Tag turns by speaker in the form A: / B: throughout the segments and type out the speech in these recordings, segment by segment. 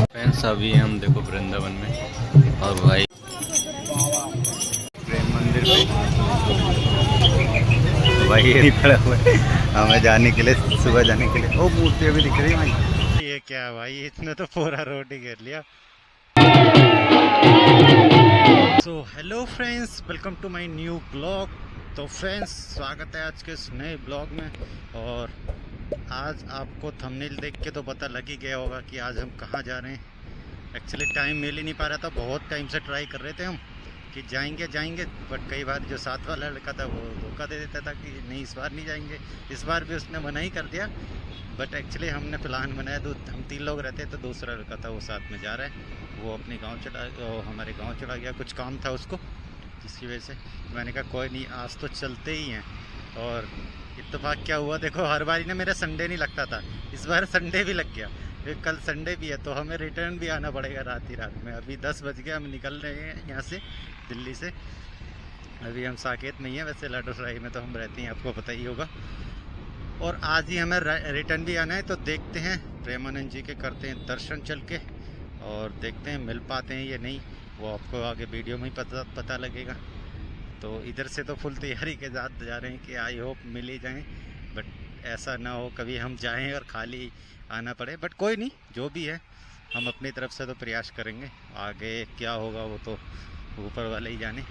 A: Friends अभी हम देखो वृंदावन में, और भाई प्रेम मंदिर पे भाई ये खड़ा हुआ है हमें जाने के लिए, सुबह जाने के लिए। ओ मूर्ति अभी दिख रही है भाई। ये क्या भाई, इसने तो पूरा रोड ही घेर लिया। So hello friends, welcome to my new blog. तो फ्रेंड्स स्वागत है आज के इस नए ब्लॉग में। और आज आपको थंबनेल देख के तो पता लग ही गया होगा कि आज हम कहाँ जा रहे हैं। एक्चुअली टाइम मिल ही नहीं पा रहा था, बहुत टाइम से ट्राई कर रहे थे हम कि जाएंगे जाएंगे, बट कई बार जो साथ वाला लड़का था वो धोखा दे देता था कि नहीं इस बार नहीं जाएंगे। इस बार भी उसने मना ही कर दिया, बट एक्चुअली हमने प्लान बनाया तो हम 3 लोग रहते, तो दूसरा लड़का था वो साथ में जा रहा है। वो अपने गांव चला, हमारे गांव चला गया, कुछ काम था उसको, जिसकी वजह से मैंने कहा कोई नहीं आज तो चलते ही हैं। और इत्तेफाक क्या हुआ देखो, हर बारी ना मेरा संडे नहीं लगता था, इस बार संडे भी लग गया। फिर कल संडे भी है तो हमें रिटर्न भी आना पड़ेगा रात ही रात में। अभी 10 बज गए, हम निकल रहे हैं यहाँ से दिल्ली से। अभी हम साकेत में ही हैं, वैसे लाडोसराय में तो हम रहते हैं, आपको पता ही होगा। और आज ही हमें रिटर्न भी आना है, तो देखते हैं प्रेमानंद जी के करते हैं दर्शन चल के, और देखते हैं मिल पाते हैं या नहीं, वो आपको आगे वीडियो में ही पता लगेगा। तो इधर से तो फुल तैयारी के साथ जा रहे हैं कि आई होप मिल ही जाएँ, बट ऐसा ना हो कभी हम जाएं और खाली आना पड़े। बट कोई नहीं, जो भी है हम अपनी तरफ से तो प्रयास करेंगे, आगे क्या होगा वो तो ऊपर वाले ही जाने।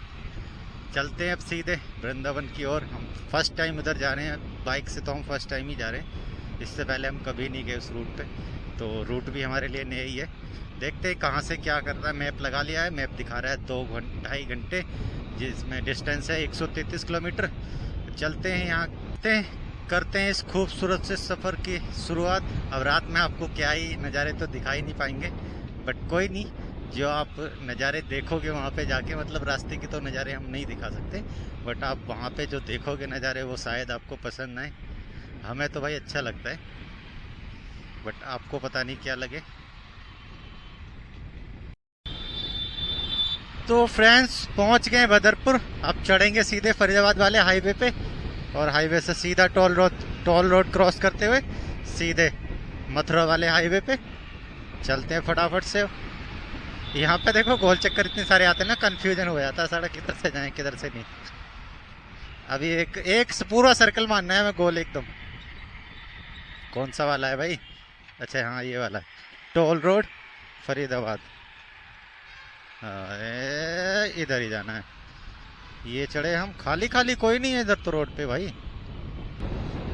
A: चलते हैं अब सीधे वृंदावन की ओर। हम फर्स्ट टाइम उधर जा रहे हैं, बाइक से तो हम फर्स्ट टाइम ही जा रहे हैं, इससे पहले हम कभी नहीं गए उस रूट पे, तो रूट भी हमारे लिए नया ही है। देखते हैं कहाँ से क्या करता है। मैप लगा लिया है, मैप दिखा रहा है 2-2.5 घंटे, जिसमें डिस्टेंस है 133 किलोमीटर। चलते हैं, यहाँ करते हैं इस खूबसूरत से सफ़र की शुरुआत। अब रात में आपको क्या ही नज़ारे तो दिखाई नहीं पाएंगे, बट कोई नहीं, जो आप नज़ारे देखोगे वहाँ पे जाके, मतलब रास्ते की तो नज़ारे हम नहीं दिखा सकते, बट आप वहाँ पे जो देखोगे नज़ारे वो शायद आपको पसंद आए। हमें तो भाई अच्छा लगता है, बट आपको पता नहीं क्या लगे। तो फ्रेंड्स पहुँच गए बदरपुर, अब चढ़ेंगे सीधे फरीदाबाद वाले हाईवे पे, और हाईवे से सीधा टोल रोड क्रॉस करते हुए सीधे मथुरा वाले हाईवे पे चलते हैं फटाफट से। यहाँ पे देखो गोल चक्कर इतने सारे आते हैं ना, कंफ्यूजन हो जाता है सड़क किधर से जाएं किधर से नहीं। अभी एक पूरा सर्कल मारना है हमें गोल एकदम। कौन सा वाला है भाई? अच्छा हाँ ये वाला है, टोल रोड फरीदाबाद। हाँ इधर ही जाना है। ये चढ़े हम, खाली खाली कोई नहीं है इधर तो रोड पे भाई।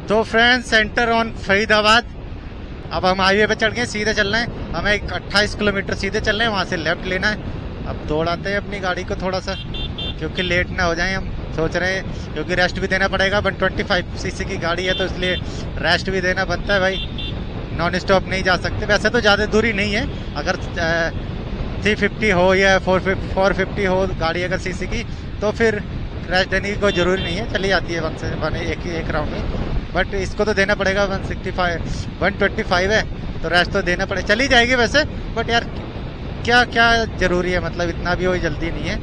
A: तो फ्रेंड्स सेंटर ऑन फरीदाबाद। अब हम हाईवे पे चढ़ गए, सीधे चलना है हमें। 28 किलोमीटर सीधे चलना है, वहाँ से लेफ्ट लेना है। अब दौड़ाते हैं अपनी गाड़ी को थोड़ा सा, क्योंकि लेट ना हो जाए। हम सोच रहे हैं क्योंकि रेस्ट भी देना पड़ेगा, 125 सीसी की गाड़ी है तो इसलिए रेस्ट भी देना बनता है भाई। नॉन स्टॉप नहीं जा सकते। वैसे तो ज़्यादा दूरी नहीं है, अगर 350 हो या 450 हो गाड़ी अगर सीसी की, तो फिर रेस्ट देने की कोई ज़रूरी नहीं है, चली जाती है एक राउंड में। बट इसको तो देना पड़ेगा, 125 है तो रेस्ट तो देना पड़ेगा। चली जाएगी वैसे, बट यार क्या क्या ज़रूरी है, मतलब इतना भी कोई जल्दी नहीं है।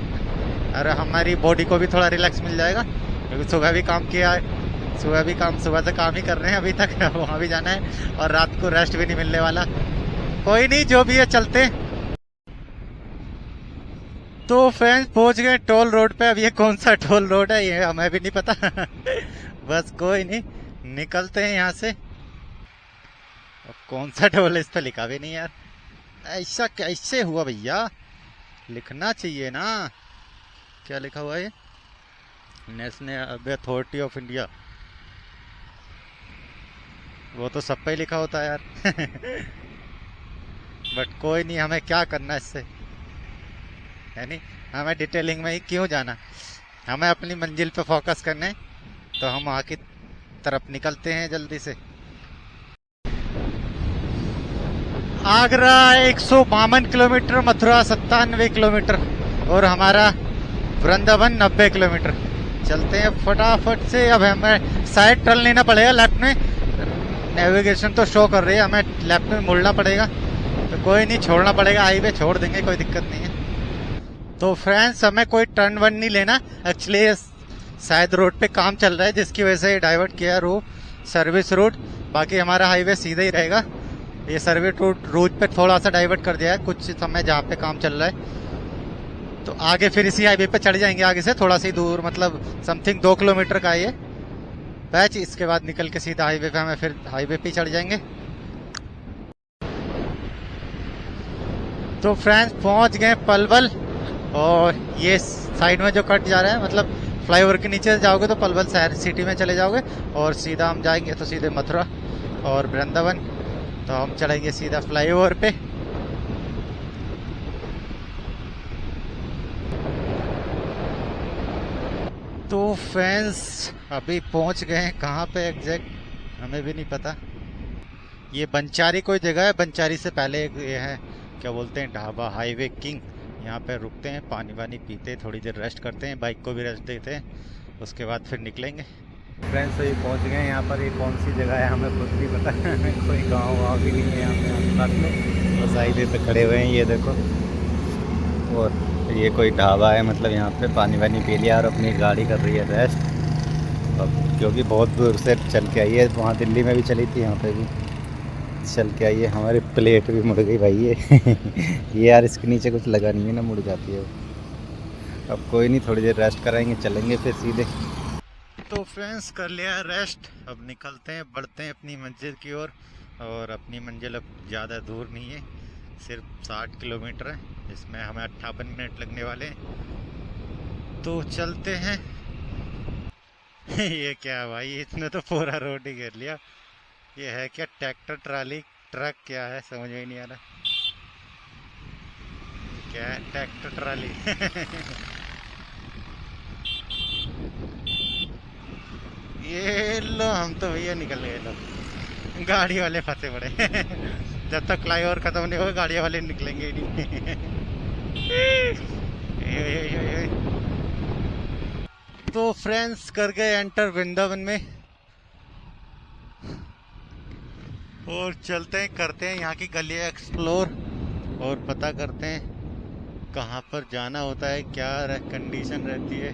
A: और हमारी बॉडी को भी थोड़ा रिलैक्स मिल जाएगा, क्योंकि सुबह भी काम किया है, सुबह से काम ही कर रहे हैं अभी तक वहाँ भी जाना है, और रात को रेस्ट भी नहीं मिलने वाला। कोई नहीं, जो भी है चलते हैं। तो फ्रेंड्स पहुंच गए टोल रोड पे। अब ये कौन सा टोल रोड है ये हमें भी नहीं पता बस कोई नहीं, निकलते हैं यहाँ से। अब कौन सा टोल है इस पे लिखा भी नहीं यार, ऐसा कैसे हुआ भैया, लिखना चाहिए ना। क्या लिखा हुआ है? National authority of India. वो तो सब पे ही लिखा होता है यार बट कोई नहीं, हमें क्या करना इससे, है नहीं, हमें डिटेलिंग में ही क्यों जाना, हमें अपनी मंजिल पे फोकस करना है। तो हम वहाँ की तरफ निकलते हैं जल्दी से। आगरा 152 किलोमीटर, मथुरा 97 किलोमीटर, और हमारा वृंदावन 90 किलोमीटर। चलते हैं फटाफट से। अब हमें साइड टर्न लेना पड़ेगा लेफ्ट में, नेविगेशन तो शो कर रही है, हमें लेफ्ट में मुड़ना पड़ेगा, तो कोई नहीं, छोड़ना पड़ेगा, हाईवे छोड़ देंगे, कोई दिक्कत नहीं है। तो फ्रेंड्स हमें कोई टर्न वन नहीं लेना, एक्चुअली शायद रोड पे काम चल रहा है जिसकी वजह से डाइवर्ट किया रूट, सर्विस रूट। बाकी हमारा हाईवे सीधा ही रहेगा। ये सर्वे रूट पे थोड़ा सा डाइवर्ट कर दिया है कुछ समय जहाँ पे काम चल रहा है। तो आगे फिर इसी हाईवे पे चढ़ जाएंगे, आगे से थोड़ा सी दूर, मतलब समथिंग 2 किलोमीटर का ये पैच। इसके बाद निकल के सीधा हाईवे पे हमें फिर हाईवे पे चढ़ जाएंगे। तो फ्रेंड्स पहुंच गए पलवल, और ये साइड में जो कट जा रहा है, मतलब फ्लाईओवर के नीचे जाओगे तो पलवल शहर सिटी में चले जाओगे, और सीधा हम जाएंगे तो सीधे मथुरा और वृंदावन। तो हम चढ़ेंगे सीधा फ्लाईओवर पे। तो फ्रेंड्स अभी पहुंच गए हैं, कहाँ पे एग्जैक्ट हमें भी नहीं पता। ये बंचारी कोई जगह है, बंचारी से पहले एक ये है, क्या बोलते हैं, ढाबा हाईवे किंग। यहाँ पे रुकते हैं, पानी वानी पीते हैं, थोड़ी देर रेस्ट करते हैं, बाइक को भी रेस्ट देते हैं, उसके बाद फिर निकलेंगे। फ्रेंड्स तो ये पहुँच गए हैं यहाँ पर। ये कौन सी जगह है हमें खुद नहीं पता कोई गाँव वाँव भी नहीं है यहाँ पे आसपास में, बस हाईवे पे खड़े हुए हैं ये देखो। और ये कोई ढाबा है, मतलब यहाँ पे पानी वानी पी लिया और अपनी गाड़ी कर रही है रेस्ट। अब क्योंकि बहुत दूर से चल के आई है, वहाँ दिल्ली में भी चली थी, यहाँ पे भी चल के आई है। हमारी प्लेट भी मुड़ गई भाई ये यार इसके नीचे कुछ लगा नहीं है ना, मुड़ जाती है वो। अब कोई नहीं, थोड़ी देर रेस्ट कराएंगे, चलेंगे फिर सीधे। तो फ्रेंड्स कर लिया रेस्ट, अब निकलते हैं, बढ़ते हैं अपनी मंजिल की ओर। और अपनी मंजिल अब ज़्यादा दूर नहीं है, सिर्फ 60 किलोमीटर है, इसमें हमें 58 मिनट लगने वाले हैं। तो चलते हैं ये क्या भाई, इसने तो पूरा रोड ही घेर लिया। ये है क्या, ट्रैक्टर ट्राली ट्रक क्या है, समझ में ही नहीं आ रहा क्या है ट्रैक्टर ट्राली ये लो, हम तो भैया निकल गए, लो गाड़ी वाले फंसे पड़े जब तक फ्लाईओवर खत्म नहीं होगा गाड़ी वाले निकलेंगे ही नहीं तो फ्रेंड्स कर गए एंटर वृंदावन में, और चलते हैं, करते हैं यहाँ की गलियाँ एक्सप्लोर, और पता करते हैं कहाँ पर जाना होता है, क्या कंडीशन रहती है।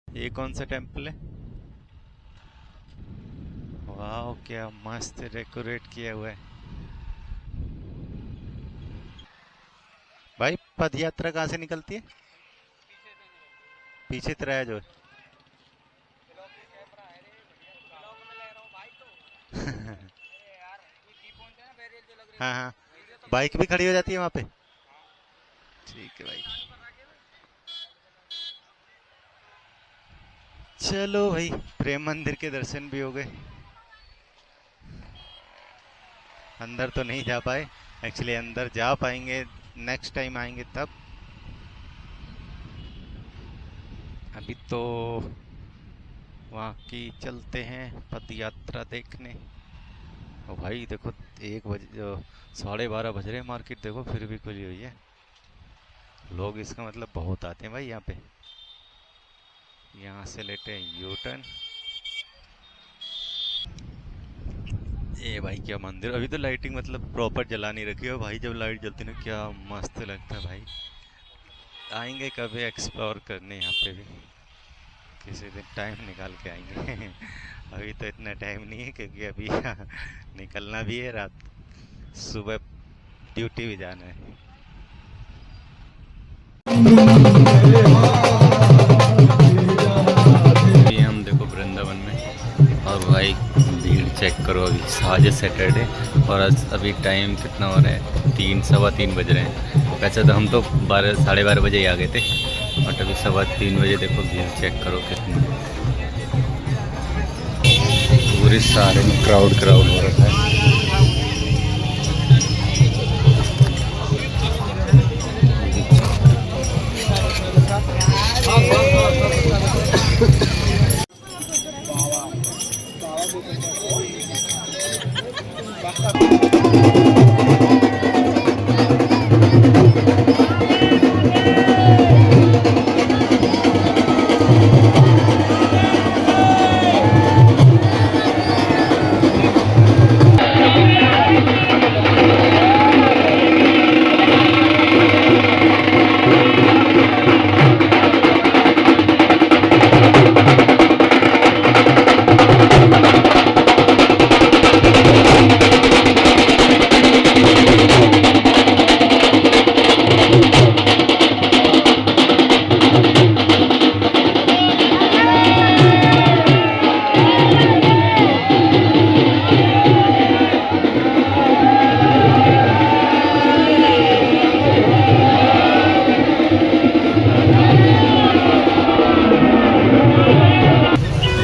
A: ये कौन सा टेम्पल है, वाह क्या मस्त डेकोरेट किया हुआ है भाई। पद यात्रा कहाँ से निकलती है, पीछे तरह है जो हाँ हाँ, बाइक भी खड़ी हो जाती है वहाँ पे, ठीक है भाई। चलो भाई, प्रेम मंदिर के दर्शन भी हो गए। अंदर तो नहीं जा पाए, एक्चुअली अंदर जा पाएंगे नेक्स्ट टाइम आएंगे तब। अभी तो वहाँ की चलते हैं पद यात्रा देखने। और भाई देखो 1 बजे, जो 12:30 बज रहे हैं, मार्केट देखो फिर भी खुली हुई है। लोग इसका मतलब बहुत आते हैं भाई यहाँ पे। यहाँ से लेते हैं यू टर्न। ये भाई क्या मंदिर, अभी तो लाइटिंग मतलब प्रॉपर जला नहीं रखी है भाई, जब लाइट जलती ना क्या मस्त लगता है भाई। आएंगे कभी एक्सप्लोर करने यहाँ पे भी, किसी दिन टाइम निकाल के आएंगे अभी तो इतना टाइम नहीं है क्योंकि अभी निकलना भी है, रात सुबह ड्यूटी भी जाना है। अभी हम देखो वृंदावन में, और भाई भीड़ चेक करो, अभी आज सैटरडे और अभी टाइम कितना हो रहा है, 3 सवा 3 बज रहे हैं। वैसे तो हम तो 12 साढ़े 12 बजे ही आ गए थे, बट अभी सवा 3 बजे देखो भीड़ चेक करो कितनी, पूरे सारे में क्राउड हो रखा है।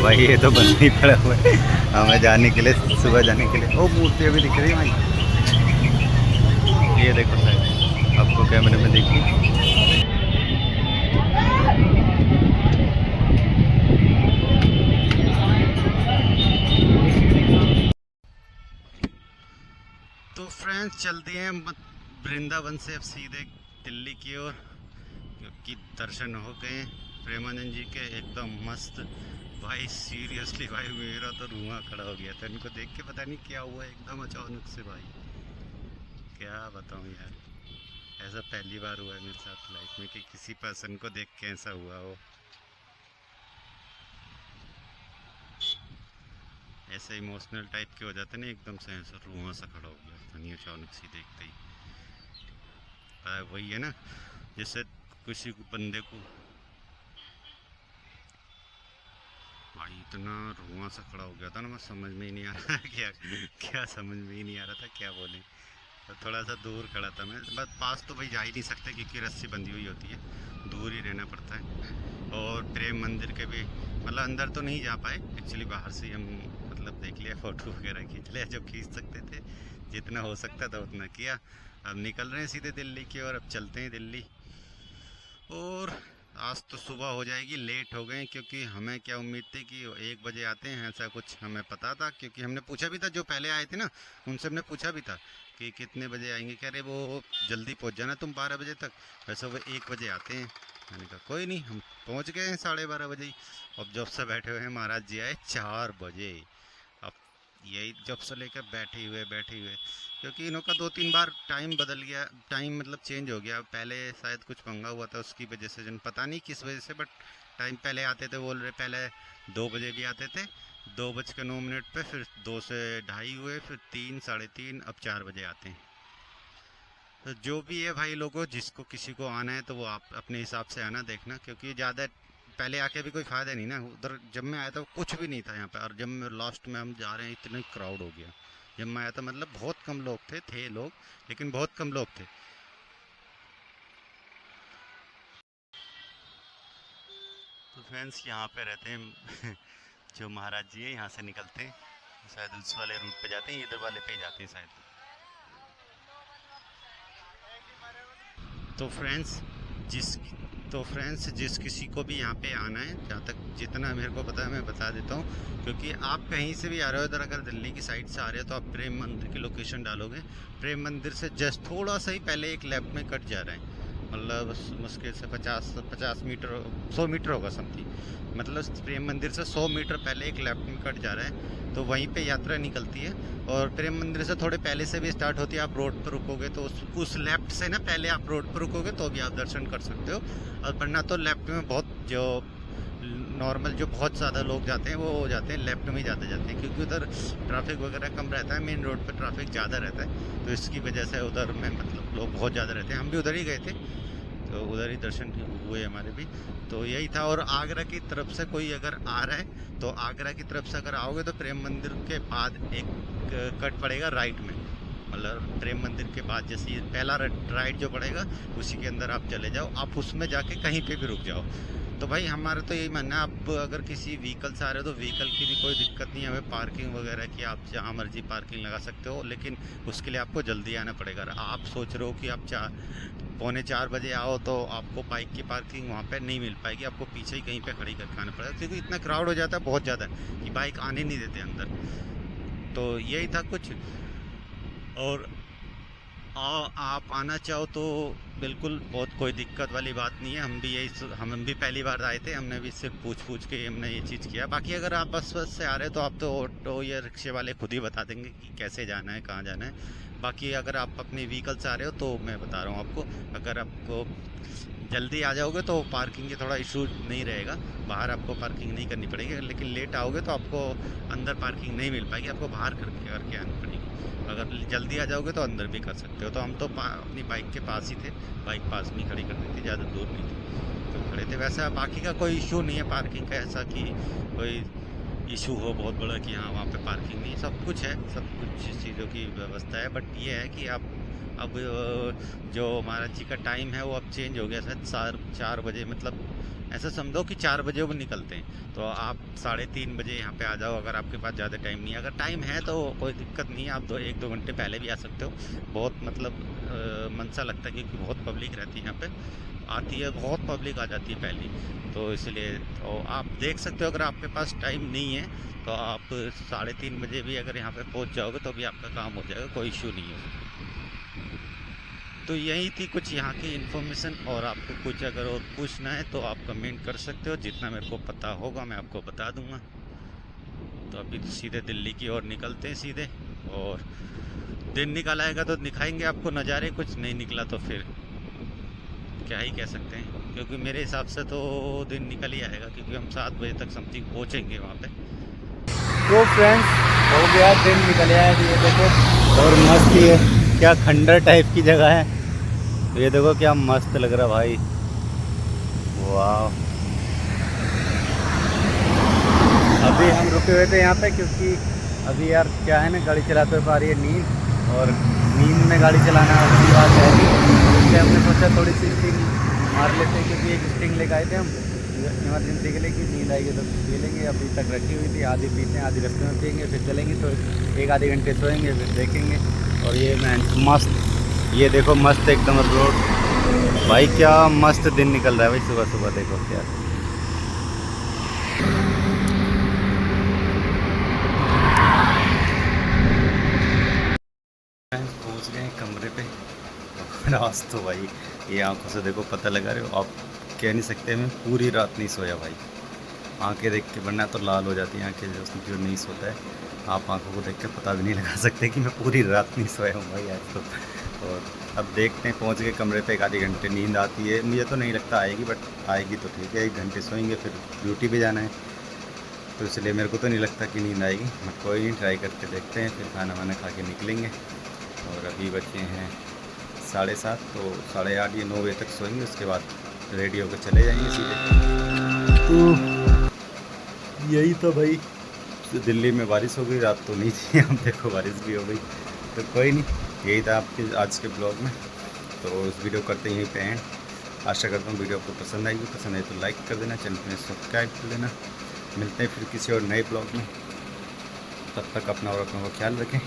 A: भाई ये तो बंद ही पड़ा हुआ है हमें जाने के लिए, सुबह जाने के लिए। वो मूर्ति अभी दिख रही है भाई, ये देखो शायद आपको कैमरे में देखिए। तो फ्रेंड्स चलते हैं वृंदावन से अब सीधे दिल्ली की ओर, क्योंकि दर्शन हो गए प्रेमानंद जी के एकदम मस्त। भाई सीरियसली भाई मेरा तो रुआ खड़ा हो गया था इनको देख के, पता नहीं क्या हुआ एकदम अचानक से भाई, क्या बताऊं यार। ऐसा पहली बार हुआ है मेरे साथ लाइफ में कि किसी पर्सन को देख के ऐसा हुआ हो। ऐसे इमोशनल टाइप के हो जाते ना एकदम से, ऐसा रुआ सा खड़ा हो गया था नहीं अचानक से देखते ही। वही है ना, जैसे किसी को बंदे को भाई इतना रुआ सा खड़ा हो गया था ना, मैं समझ में ही नहीं आ रहा क्या क्या समझ में ही नहीं आ रहा था क्या बोले। तो थोड़ा सा दूर खड़ा था मैं, बस पास तो भाई जा ही नहीं सकते क्योंकि रस्सी बंधी हुई होती है, दूर ही रहना पड़ता है। और प्रेम मंदिर के भी मतलब अंदर तो नहीं जा पाए एक्चुअली, बाहर से हम मतलब देख लिया, फ़ोटो वगैरह खींच लिया जो खींच सकते थे, जितना हो सकता था उतना किया। अब निकल रहे हैं सीधे दिल्ली की ओर, अब चलते हैं दिल्ली। और आज तो सुबह हो जाएगी, लेट हो गए क्योंकि हमें क्या उम्मीद थी कि 1 बजे आते हैं, ऐसा कुछ हमें पता था क्योंकि हमने पूछा भी था जो पहले आए थे ना, उनसे हमने पूछा भी था कि कितने बजे आएंगे। कह रहे वो जल्दी पहुंच जाना तुम 12 बजे तक, वैसे वो 1 बजे आते हैं। मैंने कहा कोई नहीं, हम पहुंच गए हैं 12:30 बजे ही। अब जब से बैठे हुए हैं महाराज जी आए 4 बजे, अब यही जब से लेकर बैठे हुए क्योंकि इन्हों का 2-3 बार टाइम बदल गया, टाइम मतलब चेंज हो गया। पहले शायद कुछ पंगा हुआ था उसकी वजह से, जन पता नहीं किस वजह से, बट टाइम पहले आते थे बोल रहे, पहले 2 बजे भी आते थे, 2:09 पे, फिर 2 से 2:30 हुए, फिर 3, 3:30, अब 4 बजे आते हैं। तो जो भी है भाई लोगों, जिसको किसी को आना है तो वो आप अपने हिसाब से आना, देखना, क्योंकि ज़्यादा पहले आके भी कोई फ़ायदा नहीं ना। उधर जब मैं आया था कुछ भी नहीं था यहाँ पे, और जब मैं लास्ट में हम जा रहे हैं इतने क्राउड हो गया। जब मैं आया था मतलब बहुत कम लोग थे लोग, लेकिन बहुत कम लोग थे। तो फ्रेंड्स यहाँ पे रहते हैं जो महाराज जी है, यहाँ से निकलते हैं शायद उस वाले रूट पे जाते हैं, इधर वाले पे ही जाते हैं शायद। तो फ्रेंड्स जिस किसी को भी यहाँ पे आना है, जहाँ तक जितना मेरे को पता है मैं बता देता हूँ, क्योंकि आप कहीं से भी आ रहे हो इधर, अगर दिल्ली की साइड से आ रहे हो तो आप प्रेम मंदिर की लोकेशन डालोगे, प्रेम मंदिर से जस्ट थोड़ा सा ही पहले एक लेफ्ट में कट जा रहा है, मतलब मुश्किल से 50 मीटर 100 मीटर होगा समथिंग, मतलब प्रेम मंदिर से 100 मीटर पहले एक लेफ्ट में कट जा रहा है, तो वहीं पे यात्रा निकलती है। और प्रेम मंदिर से थोड़े पहले से भी स्टार्ट होती है, आप रोड पर रुकोगे तो उस लेफ्ट से ना पहले आप रोड पर रुकोगे तो भी आप दर्शन कर सकते हो, और वरना तो लेफ्ट में बहुत जो नॉर्मल जो बहुत ज़्यादा लोग जाते हैं वो हो जाते हैं लेफ्ट में ही जाते हैं, क्योंकि उधर ट्रैफिक वगैरह कम रहता है, मेन रोड पर ट्रैफिक ज़्यादा रहता है, तो इसकी वजह से उधर में मतलब लोग बहुत ज़्यादा रहते हैं। हम भी उधर ही गए थे तो उधर ही दर्शन हुए हमारे भी, तो यही था। और आगरा की तरफ से कोई अगर आ रहा है तो आगरा की तरफ से अगर आओगे तो प्रेम मंदिर के बाद एक कट पड़ेगा राइट में, मतलब प्रेम मंदिर के बाद जैसे पहला राइट जो पड़ेगा उसी के अंदर आप चले जाओ, आप उसमें जाके कहीं पे भी रुक जाओ। तो भाई हमारा तो यही मानना है, आप अगर किसी व्हीकल से आ रहे हो तो व्हीकल की भी कोई दिक्कत नहीं है, हमें पार्किंग वगैरह की आप जहाँ मर्जी पार्किंग लगा सकते हो, लेकिन उसके लिए आपको जल्दी आना पड़ेगा। आप सोच रहे हो कि आप 3:45 बजे आओ तो आपको बाइक की पार्किंग वहाँ पे नहीं मिल पाएगी, आपको पीछे ही कहीं पे खड़ी करके आना पड़ेगा, क्योंकि इतना क्राउड हो जाता है बहुत ज़्यादा कि बाइक आने नहीं देते अंदर। तो यही था कुछ। और आप आना चाहो तो बिल्कुल बहुत कोई दिक्कत वाली बात नहीं है, हम भी पहली बार आए थे, हमने भी सिर्फ पूछ के हमने ये चीज़ किया। बाकी अगर आप बस से आ रहे हो तो आप तो ऑटो या रिक्शे वाले खुद ही बता देंगे कि कैसे जाना है, कहाँ जाना है। बाकी अगर आप अपने व्हीकल से आ रहे हो तो मैं बता रहा हूँ आपको, अगर आपको जल्दी आ जाओगे तो पार्किंग का थोड़ा इशू नहीं रहेगा, बाहर आपको पार्किंग नहीं करनी पड़ेगी, लेकिन लेट आओगे तो आपको अंदर पार्किंग नहीं मिल पाएगी, आपको बाहर करके आनी पड़ेगी। अगर जल्दी आ जाओगे तो अंदर भी कर सकते हो। तो हम तो अपनी बाइक के पास ही थे, बाइक पास में खड़ी कर दी थी, ज़्यादा दूर नहीं थी तो खड़े थे। वैसे बाकी का कोई इशू नहीं है पार्किंग का, ऐसा कि कोई इशू हो बहुत बड़ा कि हाँ वहाँ पे पार्किंग नहीं, सब कुछ है, सब कुछ चीज़ों की व्यवस्था है। बट ये है कि आप अब जो महाराज जी का टाइम है वो अब चेंज हो गया, शायद 4 बजे, मतलब ऐसा समझो कि 4 बजे वो निकलते हैं, तो आप 3:30 बजे यहाँ पे आ जाओ। अगर आपके पास ज़्यादा टाइम नहीं है, अगर टाइम है तो कोई दिक्कत नहीं है, आप 1-2 घंटे पहले भी आ सकते हो। बहुत मतलब मन सा लगता है क्योंकि बहुत पब्लिक रहती है यहाँ पे, आती है बहुत पब्लिक आ जाती है पहली, तो इसलिए तो आप देख सकते हो। अगर आपके पास टाइम नहीं है तो आप 3:30 बजे भी अगर यहाँ पे पहुँच जाओगे तो भी आपका काम हो जाएगा, कोई इशू नहीं है। तो यही थी कुछ यहाँ की इन्फॉर्मेशन, और आपको कुछ अगर और पूछना है तो आप कमेंट कर सकते हो, जितना मेरे को पता होगा मैं आपको बता दूंगा। तो अभी तो सीधे दिल्ली की ओर निकलते हैं सीधे, और दिन निकल आएगा तो दिखाएंगे आपको नज़ारे, कुछ नहीं निकला तो फिर क्या ही कह सकते हैं, क्योंकि मेरे हिसाब से तो दिन निकल ही आएगा, क्योंकि हम 7 बजे तक समथिंग पहुँचेंगे वहाँ पे।
B: तो फ्रेंड्स हो गया, दिन निकल आया। ये देखो और मस्त ही है, क्या खंडर टाइप की जगह है। तो ये देखो क्या मस्त लग रहा भाई, वाह। अभी हम रुके हुए थे यहाँ पे क्योंकि अभी यार क्या है ना, गाड़ी चलाते हुए आ रही है नींद, और नींद में गाड़ी चलाना अच्छी बात है, इसलिए हमने सोचा थोड़ी सी स्टिंग मार लेते हैं, क्योंकि एक स्टिंग लेकर आए थे हम इमरजेंसी के लिए कि नींद आएगी तो पी लेंगे। अभी तक रखी हुई थी, आधी पीते हैं आधी रास्ते में पियेंगे, फिर चलेंगे तो 1-आधे घंटे सोएंगे, फिर देखेंगे। और ये मैं मस्त, ये देखो मस्त एकदम रोड भाई, क्या मस्त दिन निकल रहा है भाई, सुबह सुबह देखो क्या। पहुंच गए कमरे पे, और आज तो भाई ये आंखों से देखो पता लगा रहे हो आप, कह नहीं सकते मैं पूरी रात नहीं सोया भाई। आंखें देख के, वरना तो लाल हो जाती हैं आंखें जो नहीं सोता है। आप आंखों को देख के पता भी नहीं लगा सकते कि मैं पूरी रात नहीं सोया हूँ भाई आज तो। और अब देखते हैं, पहुँच गए कमरे पे, 1-आधे घंटे नींद आती है, मुझे तो नहीं लगता आएगी, बट आएगी तो ठीक है। 1 घंटे सोएंगे, फिर ड्यूटी भी जाना है, तो इसलिए मेरे को तो नहीं लगता कि नींद आएगी, बट कोई नहीं, ट्राई करके देखते हैं। फिर खाना वाना खा के निकलेंगे। और अभी बचे हैं 7:30, तो 8:30 या 9 बजे तक सोएंगे, उसके बाद रेडी होकर चले जाएंगे सीधे। तो यही तो भाई, तो दिल्ली में बारिश हो गई, रात तो नहीं थी, अब देखो बारिश भी हो गई। तो कोई नहीं, यही था आपके आज के ब्लॉग में। तो इस वीडियो करते यहीं पे एंड। आशा करता हूँ वीडियो आपको पसंद आएगी, पसंद आए तो लाइक कर देना, चैनल को सब्सक्राइब कर देना। मिलते हैं फिर किसी और नए ब्लॉग में, तब तक अपना और अपनों का ख्याल रखें।